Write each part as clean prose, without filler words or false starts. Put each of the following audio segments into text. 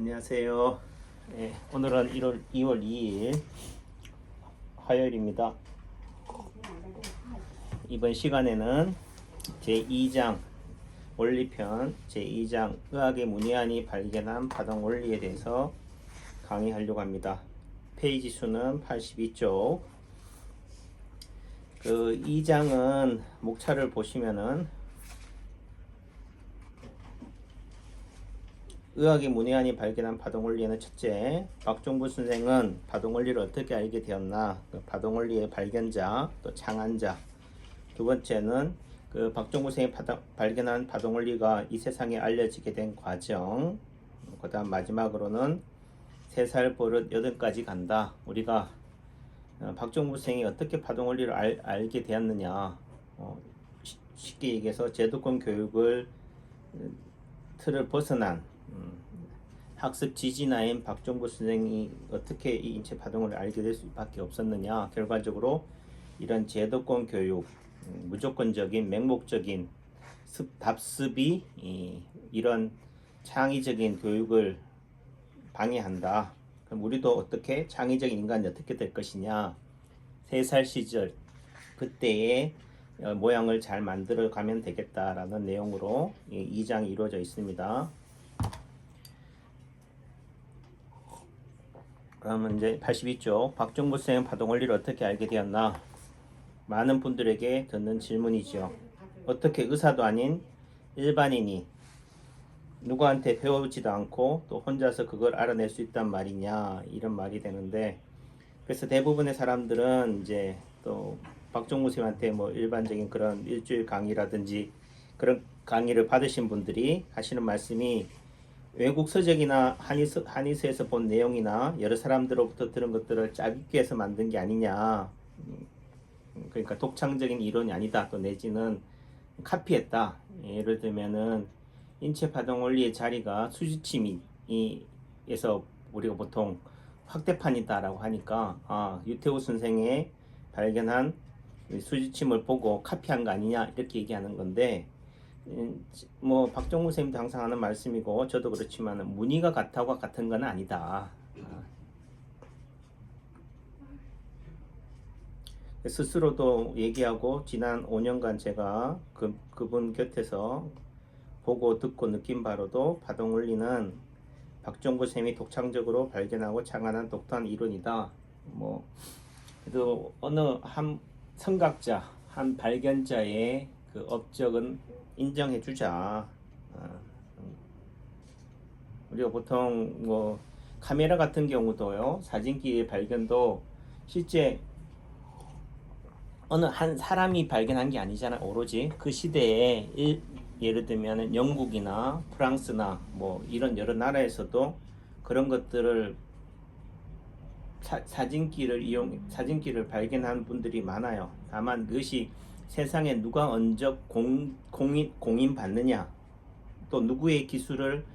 안녕하세요. 네, 오늘은 2월 2일 화요일입니다. 이번 시간에는 제2장 원리편 제2장 의학의 문의안이 발견한 파동 원리에 대해서 강의하려고 합니다. 페이지 수는 82쪽. 그 2장은 목차를 보시면은 의학의 문의안이 발견한 파동원리에는 첫째, 박종부 선생은 파동원리를 어떻게 알게 되었나, 그 파동원리의 발견자, 또 창안자. 두 번째는 그 박종부 선생이 발견한 파동원리가 이 세상에 알려지게 된 과정. 그 다음 마지막으로는 3살 버릇 8까지 간다. 우리가 박종부 선생이 어떻게 파동원리를 알게 되었느냐, 쉽게 얘기해서 제도권 교육을 틀을 벗어난 학습 지지나인 박종부 선생이 어떻게 이 인체 파동을 알게 될 수밖에 없었느냐. 결과적으로 이런 제도권 교육, 무조건적인 맹목적인 답습이 이런 창의적인 교육을 방해한다. 그럼 우리도 어떻게 창의적인 인간이 어떻게 될 것이냐. 3살 시절 그때의 모양을 잘 만들어 가면 되겠다라는 내용으로 2장이 이루어져 있습니다. 그러면 이제 82쪽 박종부 선생 파동원리를 어떻게 알게 되었나? 많은 분들에게 듣는 질문이지요. 어떻게 의사도 아닌 일반인이 누구한테 배우지도 않고 또 혼자서 그걸 알아낼 수 있단 말이냐, 이런 말이 되는데, 그래서 대부분의 사람들은 이제 또 박종부 선생한테 뭐 일반적인 그런 일주일 강의라든지 그런 강의를 받으신 분들이 하시는 말씀이 외국 서적이나 한의서에서 본 내용이나 여러 사람들로부터 들은 것들을 짜깁기 해서 만든 게 아니냐. 그러니까 독창적인 이론이 아니다. 또 내지는 카피했다. 예를 들면은 인체 파동 원리의 자리가 수지침에서 우리가 보통 확대판이다라고 하니까 유태우 선생의 발견한 수지침을 보고 카피한 거 아니냐, 이렇게 얘기하는 건데, 뭐 박종무 선생님도 항상 하는 말씀이고 저도 그렇지만 무늬가 같다고 같은 건 아니다. 스스로도 얘기하고 지난 5년간 제가 그분 곁에서 보고 듣고 느낀 바로도 파동원리는 박종부 선생님이 독창적으로 발견하고 창안한 독특한 이론이다. 뭐 그래도 어느 한 선각자, 한 발견자의 그 업적은 인정해주자. 우리가 보통 뭐 카메라 같은 경우도요, 사진기의 발견도 실제 어느 한 사람이 발견한 게 아니잖아. 오로지 그 시대에 예를 들면 영국이나 프랑스나 뭐 이런 여러 나라에서도 그런 것들을 사진기를 발견한 분들이 많아요. 다만 그것이 세상에 누가 언제 공인 받느냐, 또 누구의 기술을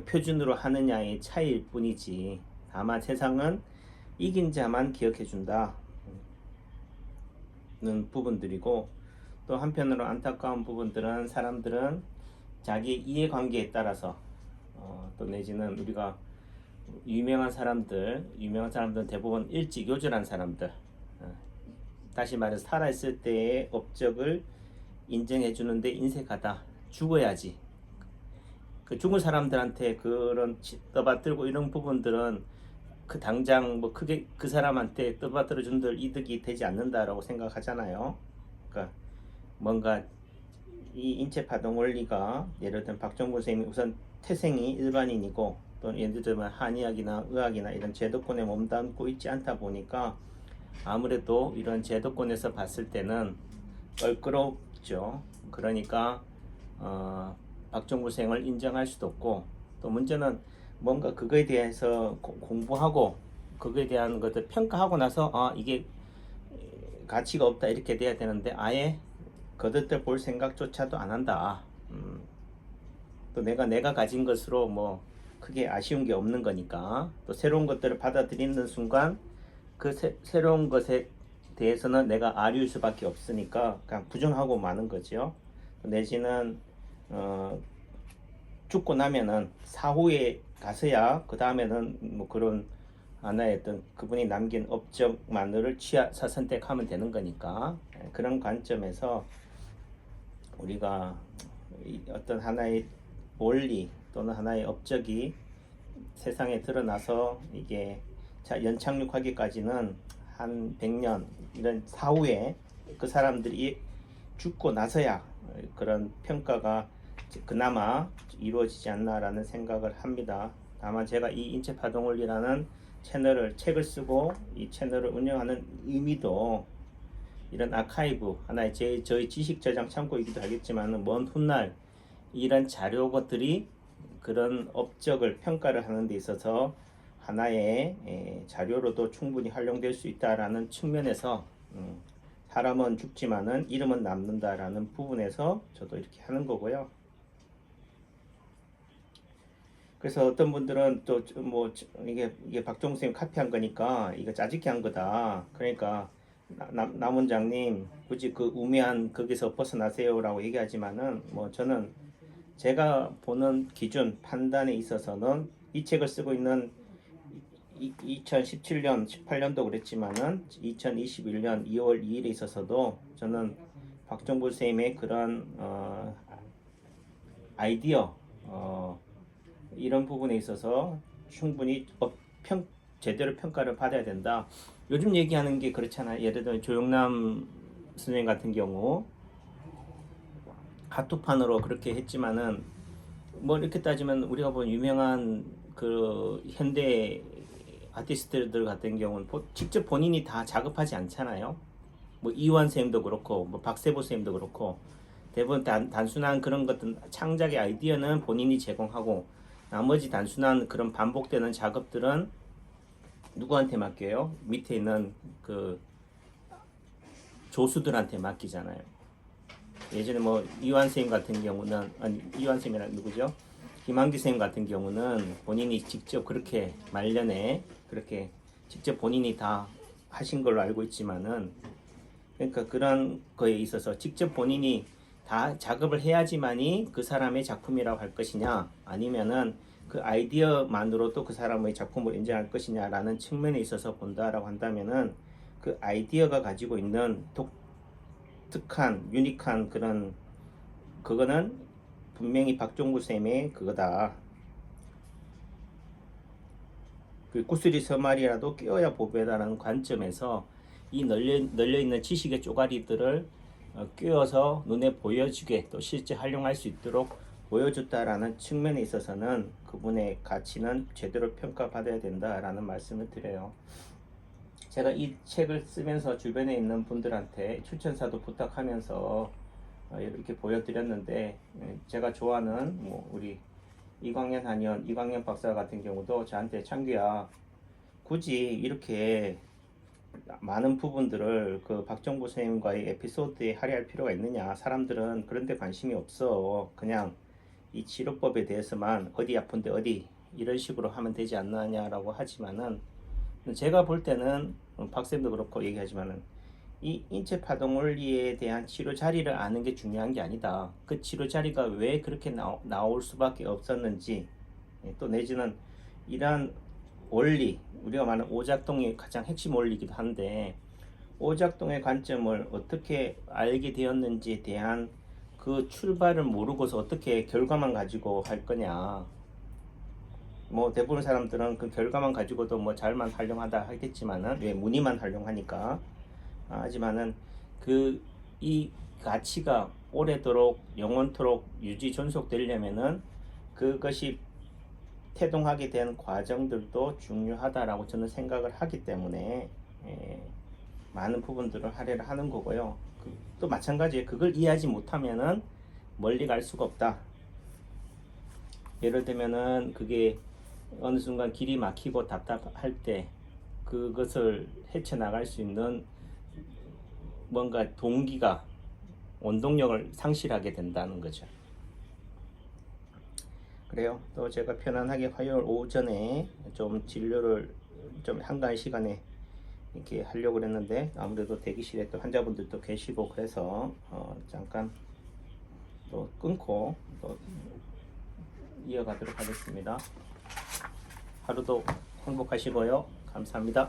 표준으로 하느냐의 차이일 뿐이지, 다만 세상은 이긴 자만 기억해 준다는 부분들이고, 또 한편으로 안타까운 부분들은 사람들은 자기 이해관계에 따라서 또 내지는 우리가 유명한 사람들은 대부분 일찍 요절한 사람들, 다시 말해서 살아있을 때의 업적을 인정해 주는데 인색하다. 죽어야지. 그 죽은 사람들한테 그런 떠받들고 이런 부분들은 그 당장 뭐 크게 그 사람한테 떠받들어 준들 이득이 되지 않는다라고 생각하잖아요. 그러니까 뭔가 이 인체 파동 원리가 예를 들면 박종구 선생님이 우선 태생이 일반인이고, 또 예를 들면 한의학이나 의학이나 이런 제도권에 몸담고 있지 않다 보니까 아무래도 이런 제도권에서 봤을 때는 껄끄럽죠. 그러니까 박종구 선생을 인정할 수도 없고, 또 문제는 뭔가 그거에 대해서 공부하고 그거에 대한 것을 평가하고 나서 이게 가치가 없다 이렇게 돼야 되는데 아예 거들떠 볼 생각조차도 안 한다. 또 내가 가진 것으로 뭐 크게 아쉬운 게 없는 거니까, 또 새로운 것들을 받아들이는 순간 그 새로운 것에 대해서는 내가 아류일 수밖에 없으니까 그냥 부정하고 마는 거죠. 내지는 죽고 나면은 사후에 가서야 그 다음에는 뭐 그런 하나의 어떤 그분이 남긴 업적만을 선택하면 되는 거니까 그런 관점에서 우리가 어떤 하나의 원리 또는 하나의 업적이 세상에 드러나서 이게 연착륙하기까지는 한 100년 이런 사후에 그 사람들이 죽고 나서야 그런 평가가 그나마 이루어지지 않나라는 생각을 합니다. 다만 제가 이 인체파동원리라는 책을 쓰고 이 채널을 운영하는 의미도 이런 아카이브 하나의 저희 지식 저장 창고이기도 하겠지만 먼 훗날 이런 자료것들이 그런 업적을 평가를 하는 데 있어서 하나의 자료로도 충분히 활용될 수 있다라는 측면에서 사람은 죽지만은 이름은 남는다라는 부분에서 저도 이렇게 하는 거고요. 그래서 어떤 분들은 또 뭐 이게 박종수 선생님 카피한 거니까 이거 짜집기 한 거다. 그러니까 남 원장님 굳이 그 우매한 거기서 벗어나세요라고 얘기하지만은 뭐 저는 제가 보는 기준 판단에 있어서는 이 책을 쓰고 있는 2017년 18년도 그랬지만은 2021년 2월 2일에 있어서도 저는 박정부 선생님의 그런 아이디어 이런 부분에 있어서 충분히 제대로 평가를 받아야 된다. 요즘 얘기하는 게 그렇잖아요. 예를 들어 조영남 선생님 같은 경우 카투판으로 그렇게 했지만은 뭐 이렇게 따지면 우리가 본 유명한 그 현대 아티스트들 같은 경우는 직접 본인이 다 작업하지 않잖아요. 뭐 이완 선생님도 그렇고 뭐 박세보 선생님도 그렇고 대부분 단순한 그런 것들 창작의 아이디어는 본인이 제공하고 나머지 단순한 그런 반복되는 작업들은 누구한테 맡겨요? 밑에 있는 그 조수들한테 맡기잖아요. 예전에 뭐 이완 선생님 같은 경우는 이완 선생님이랑 누구죠? 김한기 선생님 같은 경우는 본인이 직접 그렇게 말년에 그렇게 직접 본인이 다 하신 걸로 알고 있지만은 그러니까 그런 거에 있어서 직접 본인이 다 작업을 해야지만이 그 사람의 작품이라고 할 것이냐 아니면은 그 아이디어만으로도 그 사람의 작품을 인정할 것이냐라는 측면에 있어서 본다라고 한다면은 그 아이디어가 가지고 있는 독특한 유니크한 그런 그거는 분명히 박종구 쌤의 그거다. 그 구슬이 서말이라도 끼어야 보배다라는 관점에서 이 널려있는 지식의 쪼가리들을 끼워서 눈에 보여주게 또 실제 활용할 수 있도록 보여줬다라는 측면에 있어서는 그분의 가치는 제대로 평가받아야 된다라는 말씀을 드려요. 제가 이 책을 쓰면서 주변에 있는 분들한테 추천사도 부탁하면서 이렇게 보여드렸는데 제가 좋아하는 뭐 우리 이광현 한의원 이광현 박사 같은 경우도 저한테 창규야 굳이 이렇게 많은 부분들을 그 박정부 선생님과의 에피소드에 할애할 필요가 있느냐 사람들은 그런데 관심이 없어 그냥 이 치료법에 대해서만 어디 아픈데 어디 이런 식으로 하면 되지 않느냐라고 하지만은 제가 볼 때는 박쌤도 그렇고 얘기하지만은 이 인체 파동 원리에 대한 치료 자리를 아는 게 중요한 게 아니다. 그 치료 자리가 왜 그렇게 나올 수밖에 없었는지 또 내지는 이러한 원리 우리가 말하는 오작동이 가장 핵심 원리이기도 한데 오작동의 관점을 어떻게 알게 되었는지에 대한 그 출발을 모르고서 어떻게 결과만 가지고 할 거냐. 뭐 대부분 사람들은 그 결과만 가지고도 뭐 잘만 활용하다 하겠지만은 왜 무늬만 활용하니까 하지만은 그 이 가치가 오래도록 영원토록 유지 존속되려면은 그것이 태동하게 된 과정들도 중요하다라고 저는 생각을 하기 때문에 많은 부분들을 할애를 하는 거고요. 또 마찬가지에 그걸 이해하지 못하면은 멀리 갈 수가 없다. 예를 들면은 그게 어느 순간 길이 막히고 답답할 때 그것을 헤쳐나갈 수 있는 뭔가 동기가 원동력을 상실하게 된다는 거죠. 그래요. 또 제가 편안하게 화요일 오전에 좀 진료를 좀 한가한 시간에 이렇게 하려고 그랬는데 아무래도 대기실에 또 환자분들도 계시고 그래서 잠깐 또 끊고 또 이어가도록 하겠습니다. 하루도 행복하시고요. 감사합니다.